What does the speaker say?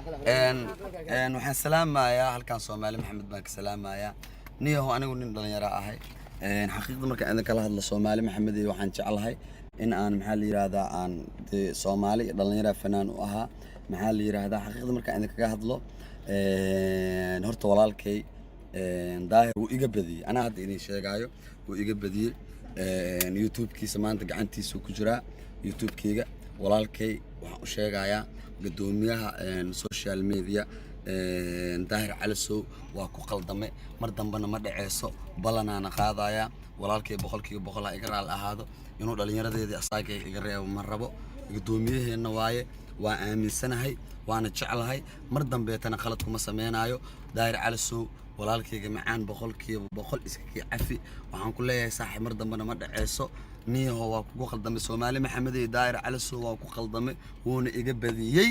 waxaan salaamayaa halkan Soomaali Maxamed baan ka salaamayaa niyahow anigu nin dhalinyaro ahay xaqiiqda marka aan kala hadlo Soomaali Maxamed iyo waxaan jecelahay in aan maxaa la yiraahdaa aan Soomaali dhalinyaro fanaan u ahaa maxaa la yiraahdaa xaqiiqda marka aan kaga hadlo horta walaalkay daahir uu iga badiyay ana hadda inay sheegayo uu iga badiyay YouTube kiisa maanta gacantiisa ku jira YouTube kiiga walaalkay waxaan u sheegayaa gudoomiyaha social media daahir calisow waa ku qaldamay mar dambana ma dhaceeso balanaana qaadaya walaalkay boqolkiiba boqol ha iga raal ahaado inuu dhalinyaradeedii asaaga iga reebo ma rabo gudoomiyaheena waaye waa aaminsanahay waana jecelahay mar dambeetana qalad kuma sameeynayo daahir calisow walaalkayga macaan boqolkiiba boqol iska cafi waxaan ku leeyahay saaxiib mar dambana ma dhaceeso niyahow waa ku qaldamay Soomaali Maxamed iyo daahir calisow waa ku qaldamay wuuna iga badiyay